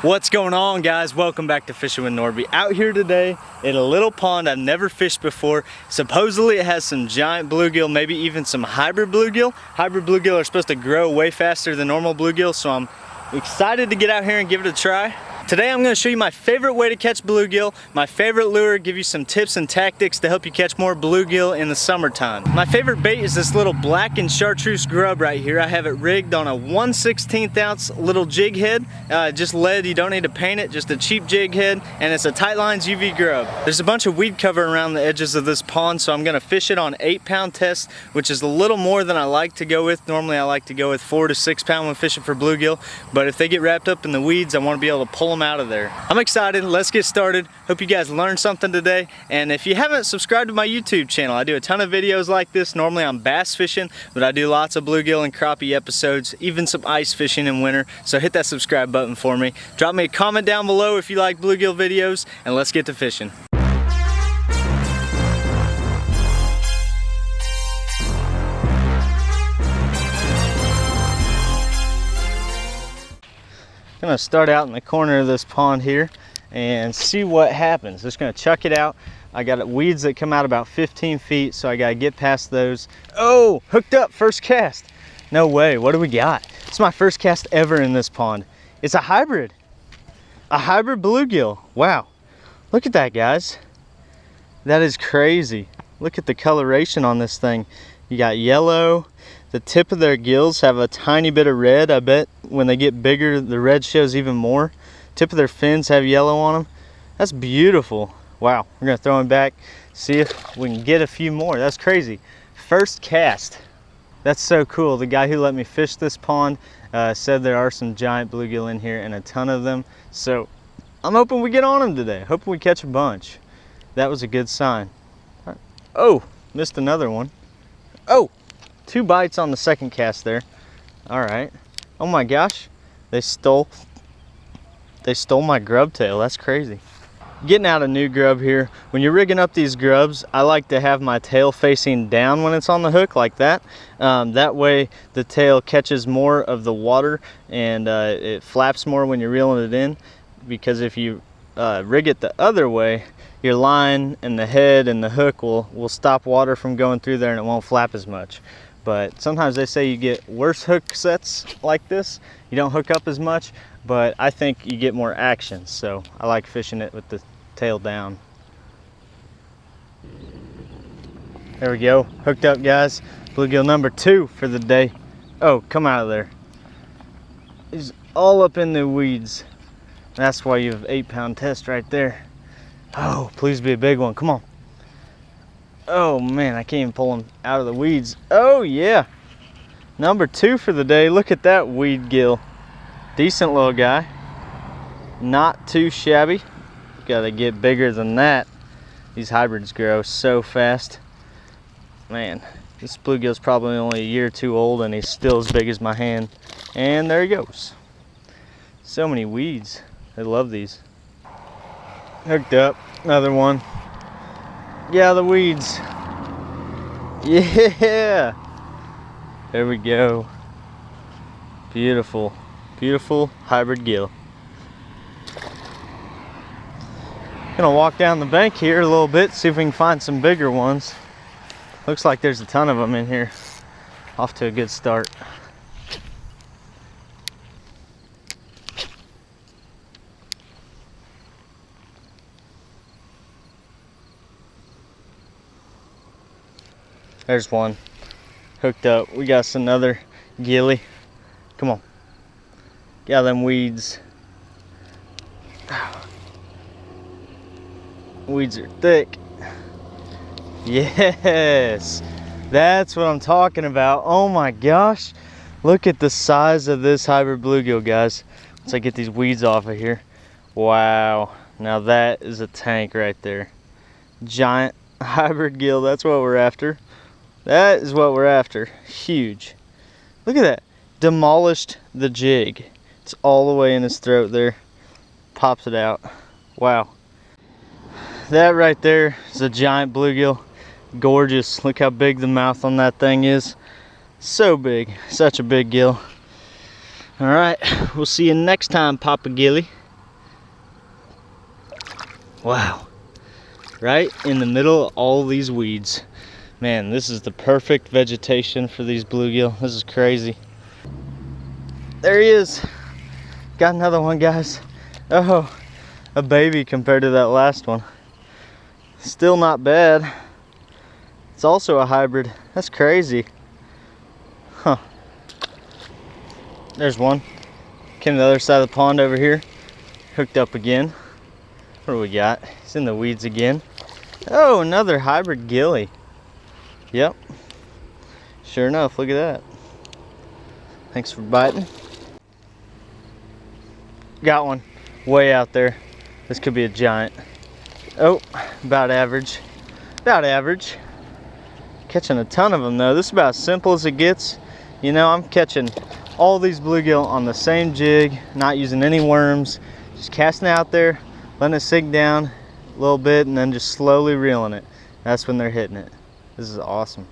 What's going on, guys? Welcome back to Fishing with Nordbye. Out here today in a little pond I've never fished before. Supposedly it has some giant bluegill, maybe even some hybrid bluegill. Hybrid bluegill are supposed to grow way faster than normal bluegill, so I'm excited to get out here and give it a try. Today I'm going to show you my favorite way to catch bluegill, my favorite lure, give you some tips and tactics to help you catch more bluegill in the summertime. My favorite bait is this little black and chartreuse grub right here. I have it rigged on a 1/16 ounce little jig head, just lead, you don't need to paint it, just a cheap jig head, and it's a Tight Lines UV grub. There's a bunch of weed cover around the edges of this pond, so I'm going to fish it on 8-pound test, which is a little more than I like to go with. Normally I like to go with 4 to 6 pound when fishing for bluegill, but if they get wrapped up in the weeds, I want to be able to pull them out of there. I'm excited. Let's get started. Hope you guys learned something today. And if you haven't subscribed to my YouTube channel, I do a ton of videos like this. Normally I'm bass fishing, but I do lots of bluegill and crappie episodes, even some ice fishing in winter. So hit that subscribe button for me. Drop me a comment down below if you like bluegill videos, and let's get to fishing. I'm gonna start out in the corner of this pond here and see what happens. Just gonna chuck it out. I got weeds that come out about 15 feet, so I gotta get past those. Oh, hooked up, first cast. No way, what do we got? It's my first cast ever in this pond. It's a hybrid bluegill. Wow, look at that, guys. That is crazy. Look at the coloration on this thing. You got yellow. The tip of their gills have a tiny bit of red. I bet when they get bigger, the red shows even more. Tip of their fins have yellow on them. That's beautiful. Wow, we're gonna throw them back, see if we can get a few more. That's crazy. First cast. That's so cool. The guy who let me fish this pond said there are some giant bluegill in here and a ton of them. So I'm hoping we get on them today. Hoping we catch a bunch. That was a good sign. Oh, missed another one. Oh, 2 bites on the second cast there. All right. Oh my gosh, they stole my grub tail. That's crazy. Getting out a new grub here. When you're rigging up these grubs, I like to have my tail facing down when it's on the hook like that. That way the tail catches more of the water and it flaps more when you're reeling it in. Because if you rig it the other way, your line and the head and the hook will stop water from going through there and it won't flap as much. But sometimes they say you get worse hook sets like this. You don't hook up as much, but I think you get more action. So I like fishing it with the tail down. There we go, hooked up, guys. Bluegill number 2 for the day. Oh, come out of there. He's all up in the weeds. That's why you have 8-pound test right there. Oh, please be a big one, come on. Oh man, I can't even pull him out of the weeds. Oh yeah, number 2 for the day. Look at that weed gill. Decent little guy. Not too shabby. Gotta get bigger than that. These hybrids grow so fast. Man, this bluegill's probably only a year or 2 old and he's still as big as my hand. And there he goes. So many weeds. I love these. Hooked up, another one. Yeah, the weeds. Yeah. There we go. Beautiful, beautiful hybrid gill. Gonna walk down the bank here a little bit, see if we can find some bigger ones. Looks like there's a ton of them in here. Off to a good start. There's one hooked up. We got another gilly. Come on. Got them weeds. Weeds are thick. Yes. That's what I'm talking about. Oh my gosh. Look at the size of this hybrid bluegill, guys. Once I get these weeds off of here. Wow. Now that is a tank right there. Giant hybrid gill. That's what we're after. That is what we're after. Huge. Look at that. Demolished the jig. It's all the way in his throat there. Pops it out. Wow. That right there is a giant bluegill. Gorgeous. Look how big the mouth on that thing is. So big. Such a big gill. All right. We'll see you next time, Papa Gilly. Wow. Right in the middle of all these weeds. Man, this is the perfect vegetation for these bluegill. This is crazy. There he is. Got another one, guys. Oh, a baby compared to that last one. Still not bad. It's also a hybrid. That's crazy. Huh. There's one. Came to the other side of the pond over here. Hooked up again. What do we got? He's in the weeds again. Oh, another hybrid gilly. Yep. Sure enough, look at that. Thanks for biting. Got one way out there. This could be a giant. Oh, about average. About average. Catching a ton of them though. This is about as simple as it gets. You know, I'm catching all these bluegill on the same jig, not using any worms, just casting it out there, letting it sink down a little bit, and then just slowly reeling it. That's when they're hitting it. This is awesome.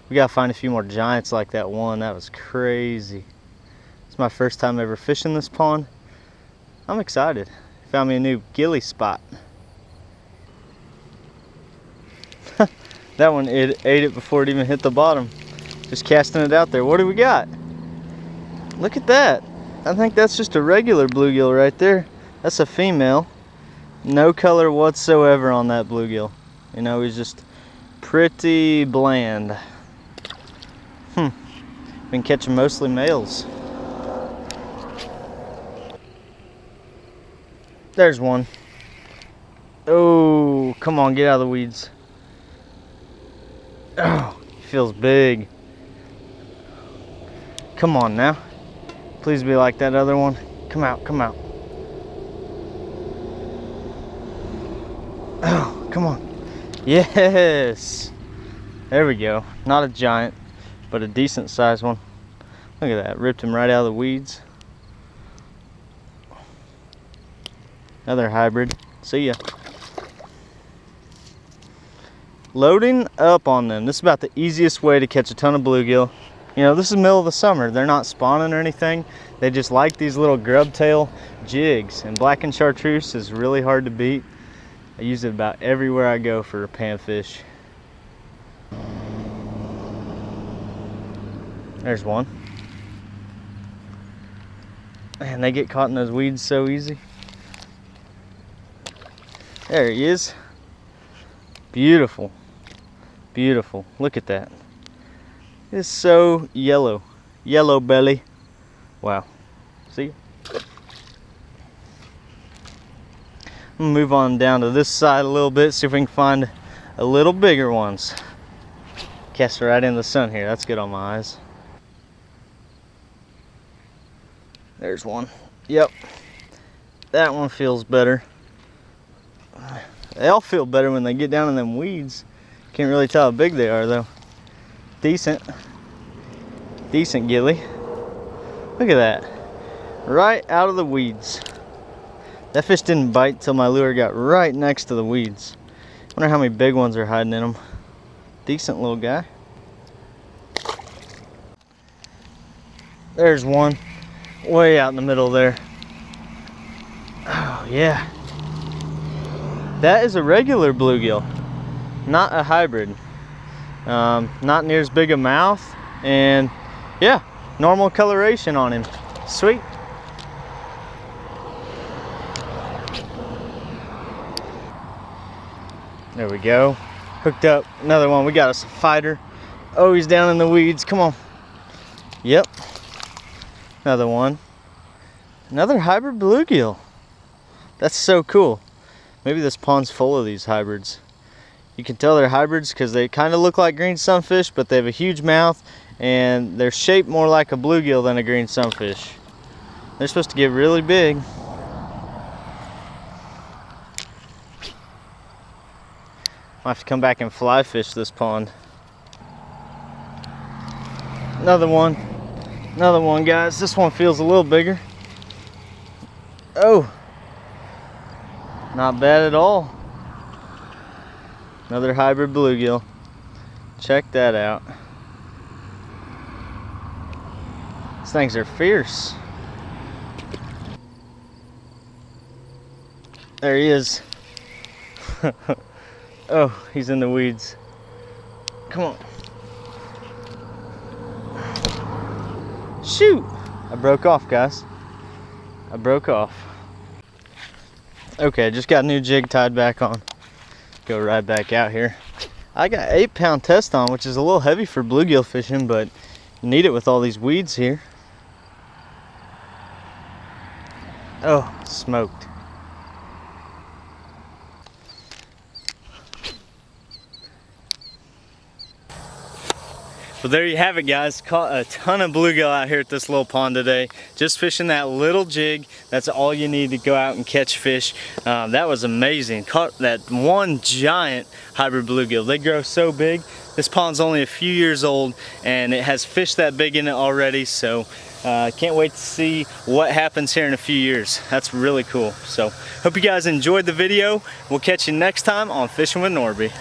We gotta find a few more giants like that one. That was crazy. It's my first time ever fishing this pond. I'm excited. Found me a new gilly spot. That one ate it before it even hit the bottom. Just casting it out there. What do we got? Look at that. I think that's just a regular bluegill right there. That's a female. No color whatsoever on that bluegill. You know, he's just pretty bland. Been catching mostly males. There's one. Oh, come on, get out of the weeds. Oh, he feels big. Come on now. Please be like that other one. Come out, come out. Oh, come on. Yes. There we go. Not a giant, but a decent sized one. Look at that. Ripped him right out of the weeds. Another hybrid. See ya. Loading up on them. This is about the easiest way to catch a ton of bluegill. You know, this is the middle of the summer. They're not spawning or anything. They just like these little grub tail jigs. And black and chartreuse is really hard to beat. I use it about everywhere I go for panfish. There's one. Man, they get caught in those weeds so easy. There he is. Beautiful. Beautiful. Look at that. It's so yellow. Yellow belly. Wow. See? I'm gonna move on down to this side a little bit, see if we can find a little bigger ones. Cast right in the sun here. That's good on my eyes. There's one. Yep. That one feels better. They all feel better when they get down in them weeds. Can't really tell how big they are though. Decent. Decent gilly. Look at that. Right out of the weeds. That fish didn't bite till my lure got right next to the weeds. Wonder how many big ones are hiding in them. Decent little guy. There's one. Way out in the middle there. Oh yeah. That is a regular bluegill, not a hybrid. Not near as big a mouth, and yeah, normal coloration on him. Sweet. There we go. Hooked up another one. We got us a fighter. Oh, he's down in the weeds. Come on. Yep. Another one. Another hybrid bluegill. That's so cool. Maybe this pond's full of these hybrids. You can tell they're hybrids because they kind of look like green sunfish, but they have a huge mouth and they're shaped more like a bluegill than a green sunfish. They're supposed to get really big. I'll have to come back and fly fish this pond. Another one. Another one, guys. This one feels a little bigger. Oh. Not bad at all. Another hybrid bluegill. Check that out. These things are fierce. There he is. Oh, he's in the weeds. Come on. Shoot! I broke off, guys. I broke off. Okay, just got a new jig tied back on. Go right back out here. I got 8-pound test on, which is a little heavy for bluegill fishing, but you need it with all these weeds here. Oh, smoked. Well, there you have it, guys. Caught a ton of bluegill out here at this little pond today. Just fishing that little jig. That's all you need to go out and catch fish. That was amazing. Caught that one giant hybrid bluegill. They grow so big. This pond's only a few years old and it has fish that big in it already. So can't wait to see what happens here in a few years. That's really cool. So hope you guys enjoyed the video. We'll catch you next time on Fishing with Nordbye.